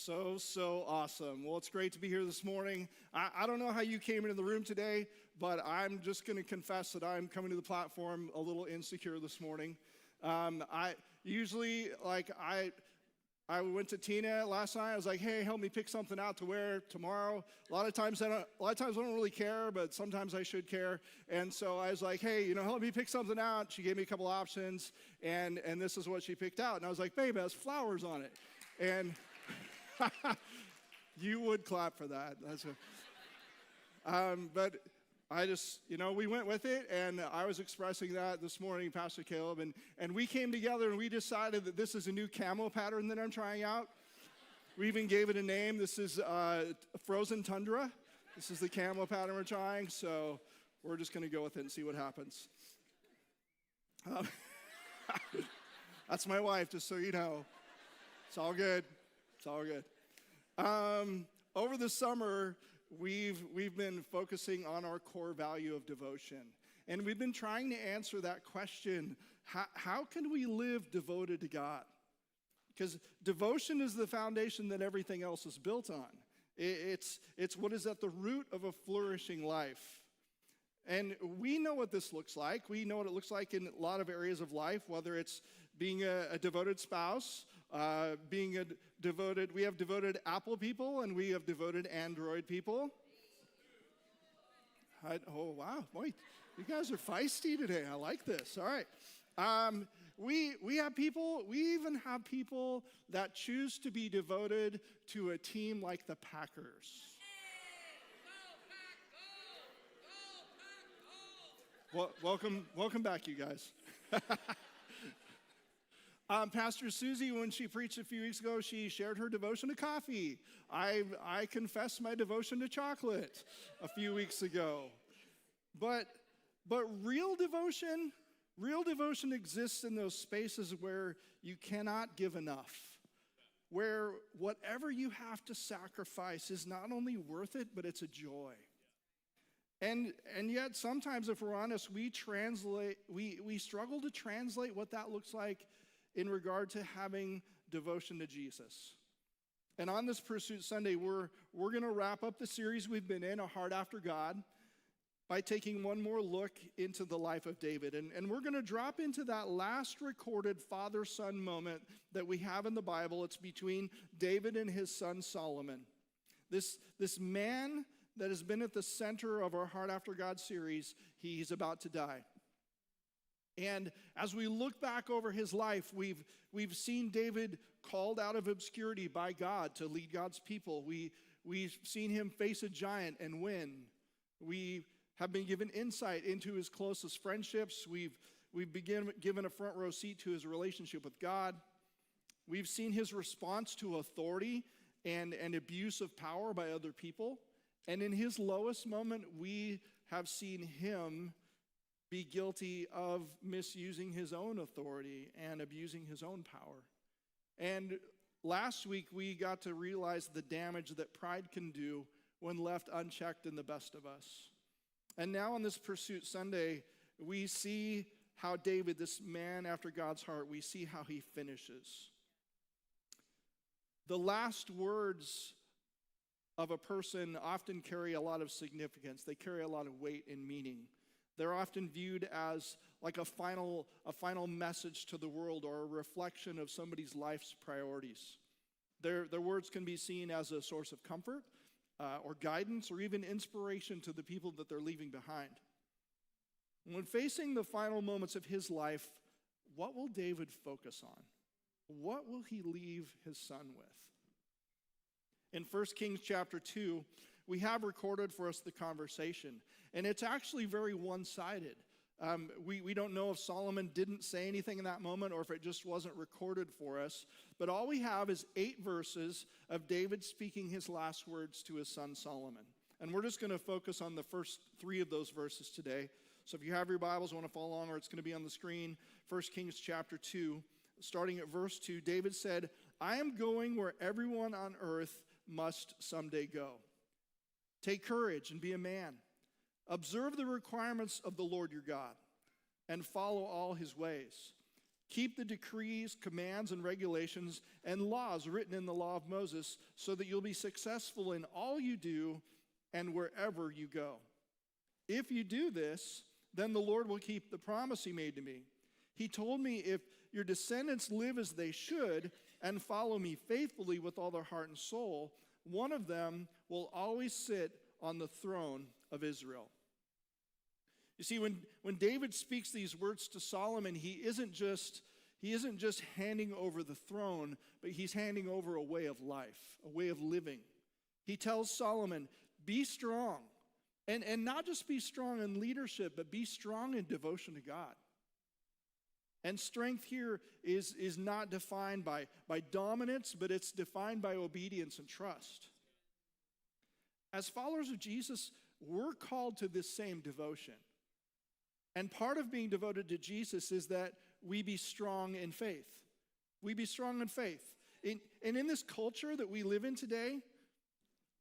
So awesome. Well, it's great to be here this morning. I don't know how you came into the room today, but I'm just going to confess that I'm coming to the platform a little insecure this morning. I usually, I went to Tina last night. I was like, hey, help me pick something out to wear tomorrow. A lot of times I don't really care, but sometimes I should care. And so I was like, hey, help me pick something out. She gave me a couple options, and this is what she picked out. And I was like, babe, it has flowers on it. And you would clap for that. But I just, we went with it, and I was expressing that this morning, Pastor Caleb, and we came together and we decided that this is a new camo pattern that I'm trying out. We even gave it a name. This is Frozen Tundra. This is the camo pattern we're trying, so we're just going to go with it and see what happens. That's my wife, just so you know. It's all good. It's all good. Over the summer, we've been focusing on our core value of devotion. And we've been trying to answer that question, how can we live devoted to God? Because devotion is the foundation that everything else is built on. It's what is at the root of a flourishing life. And we know what this looks like. We know what it looks like in a lot of areas of life, whether it's being a devoted spouse, we have devoted Apple people, and we have devoted Android people. Oh, wow. Boy, you guys are feisty today. I like this. All right. We have people, we even have people that choose to be devoted to a team like the Packers. Well, welcome back, you guys. Pastor Susie, when she preached a few weeks ago, she shared her devotion to coffee. I confessed my devotion to chocolate a few weeks ago. But real devotion exists in those spaces where you cannot give enough, where whatever you have to sacrifice is not only worth it, but it's a joy. And yet sometimes, if we're honest, we struggle to translate what that looks like in regard to having devotion to Jesus. And on this Pursuit Sunday, we're going to wrap up the series we've been in, A Heart After God, by taking one more look into the life of David. And we're going to drop into that last recorded father-son moment that we have in the Bible. It's between David and his son Solomon. This man that has been at the center of our Heart After God series, he's about to die. And as we look back over his life, we've seen David called out of obscurity by God to lead God's people. We've seen him face a giant and win. We have been given insight into his closest friendships. We've been given a front row seat to his relationship with God. We've seen his response to authority and abuse of power by other people. And in his lowest moment, we have seen him be guilty of misusing his own authority and abusing his own power. And last week, we got to realize the damage that pride can do when left unchecked in the best of us. And now on this Pursuit Sunday, we see how David, this man after God's heart, we see how he finishes. The last words of a person often carry a lot of significance. They carry a lot of weight and meaning. They're often viewed as like a final message to the world or a reflection of somebody's life's priorities. Their words can be seen as a source of comfort or guidance or even inspiration to the people that they're leaving behind. When facing the final moments of his life, what will David focus on? What will he leave his son with? In 1 Kings chapter 2, we have recorded for us the conversation, and it's actually very one-sided. We don't know if Solomon didn't say anything in that moment or if it just wasn't recorded for us, but all we have is 8 verses of David speaking his last words to his son Solomon. And we're just going to focus on the first 3 of those verses today. So if you have your Bibles, want to follow along, or it's going to be on the screen, 1 Kings chapter 2, starting at verse 2, David said, I am going where everyone on earth must someday go. Take courage and be a man. Observe the requirements of the Lord your God and follow all his ways. Keep the decrees, commands, and regulations and laws written in the law of Moses so that you'll be successful in all you do and wherever you go. If you do this, then the Lord will keep the promise he made to me. He told me, if your descendants live as they should and follow me faithfully with all their heart and soul, one of them will always sit on the throne of Israel. You see, when David speaks these words to Solomon, he isn't just handing over the throne, but he's handing over a way of life, a way of living. He tells Solomon, be strong, and not just be strong in leadership, but be strong in devotion to God. And strength here is not defined by dominance, but it's defined by obedience and trust. As followers of Jesus, we're called to this same devotion. And part of being devoted to Jesus is that we be strong in faith. We be strong in faith. And in this culture that we live in today,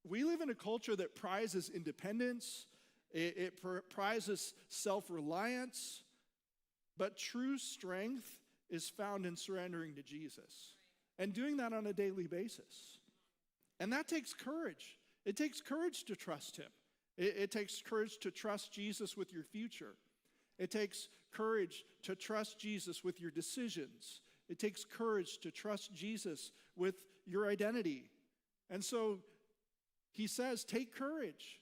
we live in a culture that prizes independence, it prizes self-reliance, but true strength is found in surrendering to Jesus and doing that on a daily basis. And that takes courage. It takes courage to trust him. It takes courage to trust Jesus with your future. It takes courage to trust Jesus with your decisions. It takes courage to trust Jesus with your identity. And so he says, take courage.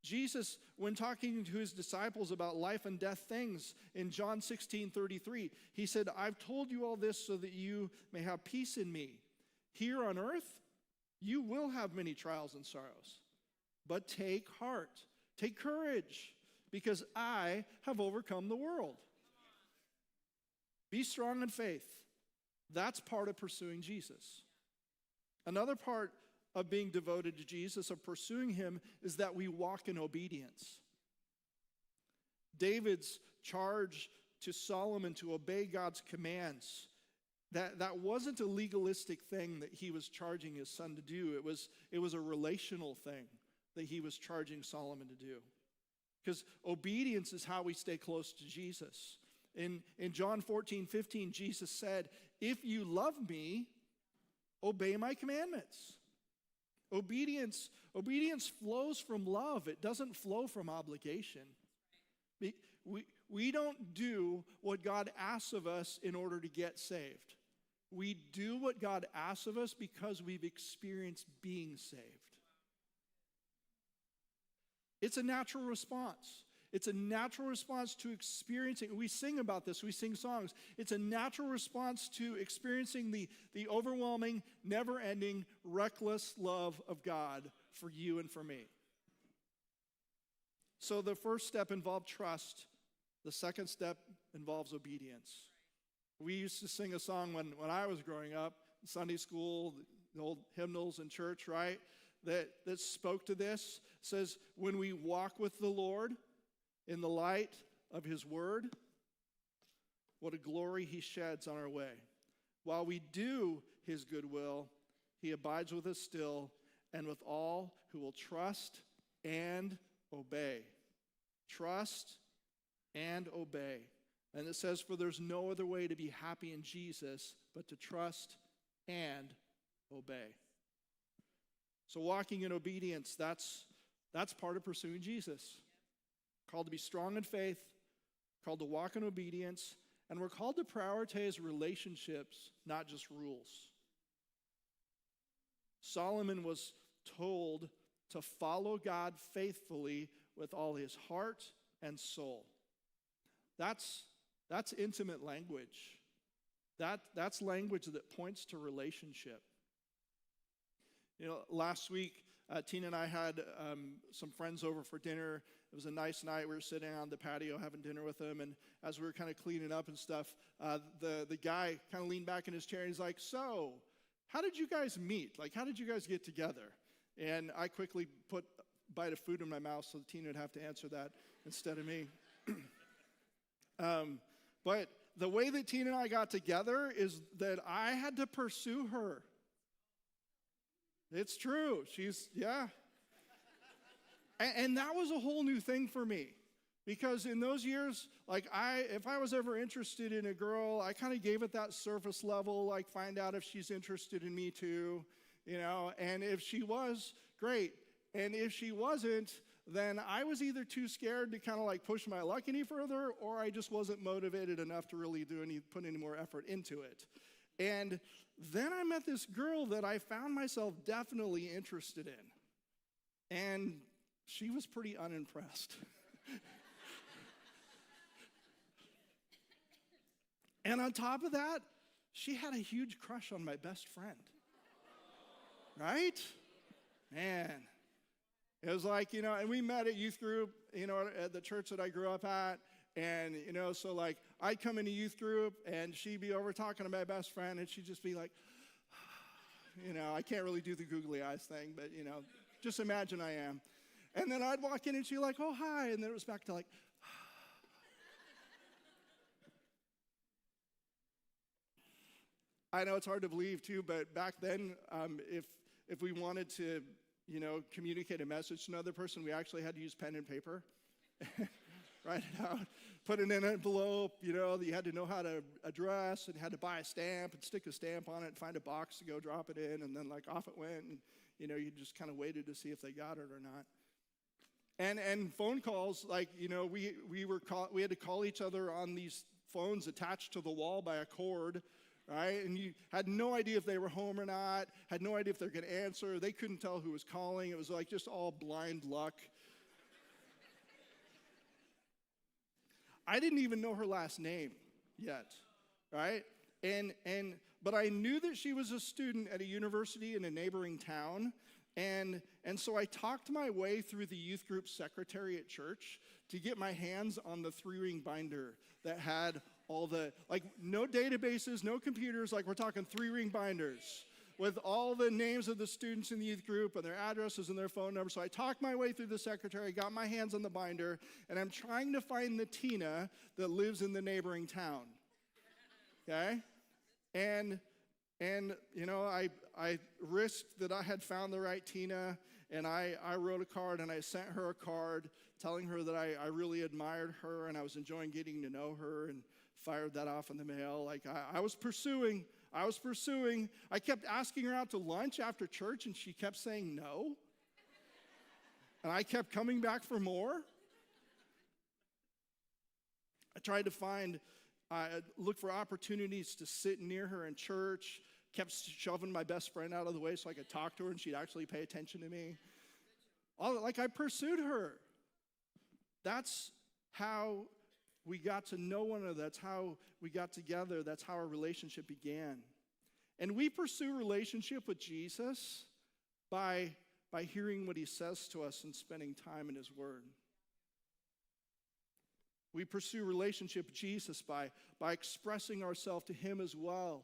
Jesus, when talking to his disciples about life and death things in John 16:33, he said, I've told you all this so that you may have peace in me. Here on earth, you will have many trials and sorrows. But take heart, take courage, because I have overcome the world. Be strong in faith. That's part of pursuing Jesus. Another part of being devoted to Jesus, of pursuing him, is that we walk in obedience. David's charge to Solomon to obey God's commands, that wasn't a legalistic thing that he was charging his son to do. It was a relational thing that he was charging Solomon to do. Because obedience is how we stay close to Jesus. In John 14:15, Jesus said, if you love me, obey my commandments. Obedience flows from love. It doesn't flow from obligation. We don't do what God asks of us in order to get saved. We do what God asks of us because we've experienced being saved. It's a natural response. It's a natural response to experiencing. We sing about this. We sing songs. It's a natural response to experiencing the overwhelming, never-ending, reckless love of God for you and for me. So the first step involved trust. The second step involves obedience. We used to sing a song when I was growing up, Sunday school, the old hymnals in church, right? That spoke to this. It says, when we walk with the Lord in the light of his word, what a glory he sheds on our way. While we do his good will, he abides with us still and with all who will trust and obey. Trust and obey. And it says, for there's no other way to be happy in Jesus but to trust and obey. So walking in obedience, that's part of pursuing Jesus. Called to be strong in faith, called to walk in obedience, and we're called to prioritize relationships, not just rules. Solomon was told to follow God faithfully with all his heart and soul. That's intimate language. That's language that points to relationship. You know, last week, Tina and I had some friends over for dinner. It was a nice night. We were sitting on the patio having dinner with them, and as we were kind of cleaning up and stuff, the guy kind of leaned back in his chair, and he's like, so, how did you guys meet? Like, how did you guys get together? And I quickly put a bite of food in my mouth so Tina would have to answer that instead of me. But the way that Tina and I got together is that I had to pursue her. It's true. Yeah. And that was a whole new thing for me. Because in those years, like if I was ever interested in a girl, I kind of gave it that surface level, like find out if she's interested in me too, and if she was, great. And if she wasn't, then I was either too scared to kind of like push my luck any further, or I just wasn't motivated enough to really put any more effort into it. And then I met this girl that I found myself definitely interested in. And she was pretty unimpressed. And on top of that, she had a huge crush on my best friend. Right? Man. It was like, and we met at youth group, at the church that I grew up at. And, so like I'd come into youth group and she'd be over talking to my best friend and she'd just be like, I can't really do the googly eyes thing, but, just imagine I am. And then I'd walk in and she'd like, oh, hi. And then it was back to like, I know it's hard to believe too, but back then, if we wanted to, communicate a message to another person, we actually had to use pen and paper. Write it out, put it in an envelope, that you had to know how to address and had to buy a stamp and stick a stamp on it and find a box to go drop it in, and then like off it went, and you just kind of waited to see if they got it or not. And phone calls, like, we had to call each other on these phones attached to the wall by a cord, right? And you had no idea if they were home or not, had no idea if they're going to answer. They couldn't tell who was calling. It was like just all blind luck. I didn't even know her last name yet, right? But I knew that she was a student at a university in a neighboring town. And so I talked my way through the youth group secretary at church to get my hands on the 3-ring binder that had all the, like, no databases, no computers, like we're talking 3-ring binders with all the names of the students in the youth group and their addresses and their phone numbers. So I talked my way through the secretary, got my hands on the binder, and I'm trying to find the Tina that lives in the neighboring town, okay? And I risked that I had found the right Tina, and I wrote a card, and I sent her a card telling her that I really admired her, and I was enjoying getting to know her, and fired that off in the mail. Like, I was pursuing. I kept asking her out to lunch after church, and she kept saying no. And I kept coming back for more. I tried to look for opportunities to sit near her in church, kept shoving my best friend out of the way so I could talk to her and she'd actually pay attention to me. I pursued her. That's how we got to know one another. That's how we got together. That's how our relationship began. And we pursue relationship with Jesus by hearing what he says to us and spending time in his word. We pursue relationship with Jesus by expressing ourselves to him as well.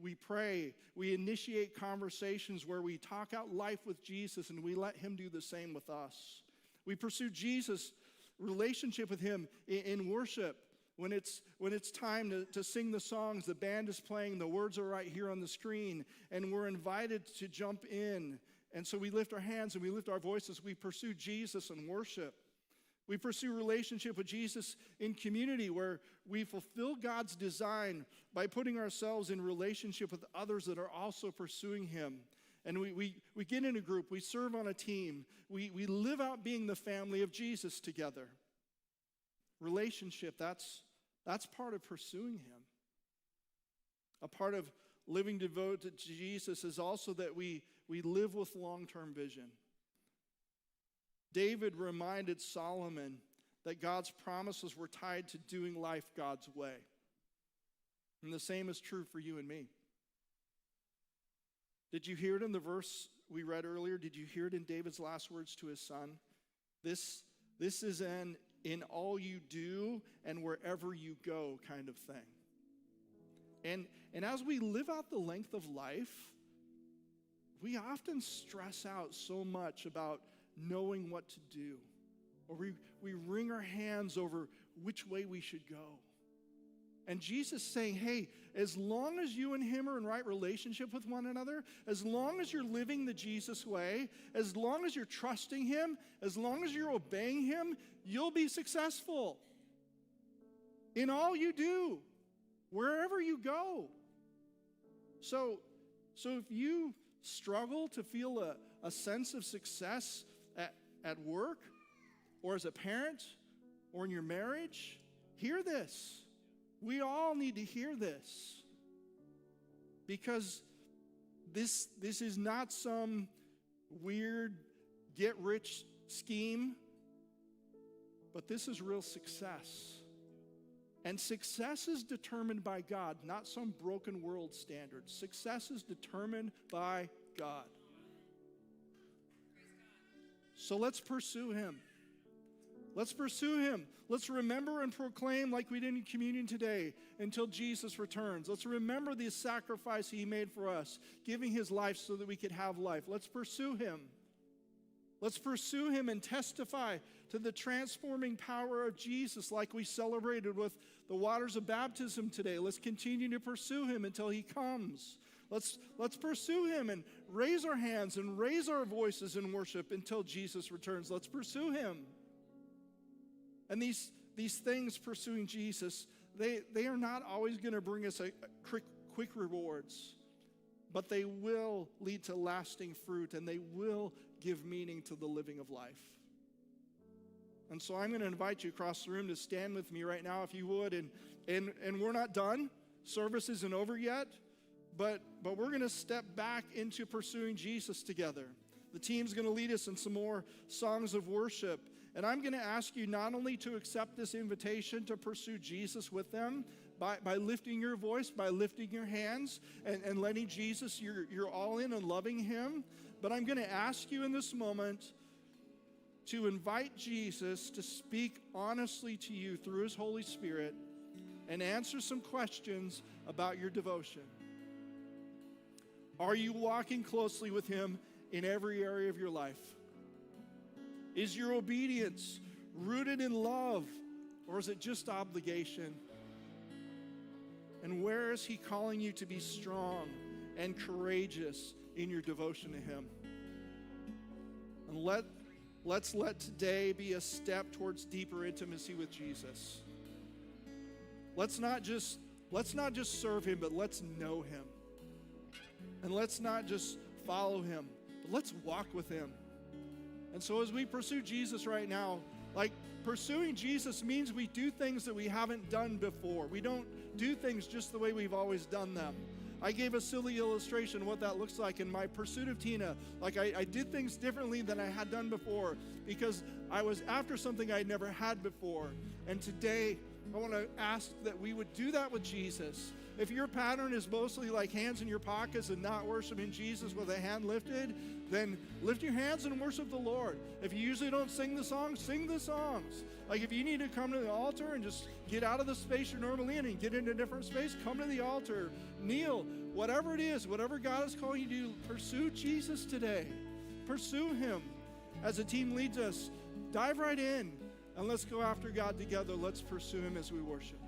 We pray. We initiate conversations where we talk out life with Jesus and we let him do the same with us. We pursue Jesus' relationship with him in worship. When it's time to sing the songs, the band is playing, the words are right here on the screen, and we're invited to jump in. And so we lift our hands and we lift our voices. We pursue Jesus in worship. We pursue relationship with Jesus in community, where we fulfill God's design by putting ourselves in relationship with others that are also pursuing him. And we get in a group, we serve on a team, we live out being the family of Jesus together. Relationship, that's part of pursuing him. A part of living devoted to Jesus is also that we live with long-term vision. David reminded Solomon that God's promises were tied to doing life God's way. And the same is true for you and me. Did you hear it in the verse we read earlier? Did you hear it in David's last words to his son? This is an in all you do and wherever you go kind of thing. And as we live out the length of life, we often stress out so much about knowing what to do. Or we wring our hands over which way we should go. And Jesus is saying, hey, as long as you and him are in right relationship with one another, as long as you're living the Jesus way, as long as you're trusting him, as long as you're obeying him, you'll be successful in all you do, wherever you go. So if you struggle to feel a sense of success at work, or as a parent, or in your marriage, hear this. We all need to hear this, because this is not some weird get-rich scheme, but this is real success. And success is determined by God, not some broken world standard. Success is determined by God. So let's pursue him. Let's pursue him. Let's remember and proclaim, like we did in communion today, until Jesus returns. Let's remember the sacrifice he made for us, giving his life so that we could have life. Let's pursue him. Let's pursue him and testify to the transforming power of Jesus, like we celebrated with the waters of baptism today. Let's continue to pursue him until he comes. Let's pursue him and raise our hands and raise our voices in worship until Jesus returns. Let's pursue him. And these things, pursuing Jesus, they are not always going to bring us a quick rewards, but they will lead to lasting fruit, and they will give meaning to the living of life. And so I'm going to invite you across the room to stand with me right now, if you would. And we're not done. Service isn't over yet, but we're going to step back into pursuing Jesus together. The team's going to lead us in some more songs of worship. And I'm going to ask you not only to accept this invitation to pursue Jesus with them by lifting your voice, by lifting your hands, and letting Jesus, you're all in and loving him, but I'm going to ask you in this moment to invite Jesus to speak honestly to you through his Holy Spirit and answer some questions about your devotion. Are you walking closely with him in every area of your life? Is your obedience rooted in love, or is it just obligation? And where is he calling you to be strong and courageous in your devotion to him? And let's let today be a step towards deeper intimacy with Jesus. Let's not just serve him, but let's know him. And let's not just follow him, but let's walk with him. And so as we pursue Jesus right now, like pursuing Jesus means we do things that we haven't done before. We don't do things just the way we've always done them. I gave a silly illustration of what that looks like in my pursuit of Tina. Like I did things differently than I had done before because I was after something I'd never had before. And today, I want to ask that we would do that with Jesus. If your pattern is mostly like hands in your pockets and not worshiping Jesus with a hand lifted, then lift your hands and worship the Lord. If you usually don't sing the songs, sing the songs. Like if you need to come to the altar and just get out of the space you're normally in and get into a different space, come to the altar, kneel, whatever it is, whatever God is calling you to do, pursue Jesus today. Pursue him. As the team leads us, dive right in and let's go after God together. Let's pursue him as we worship.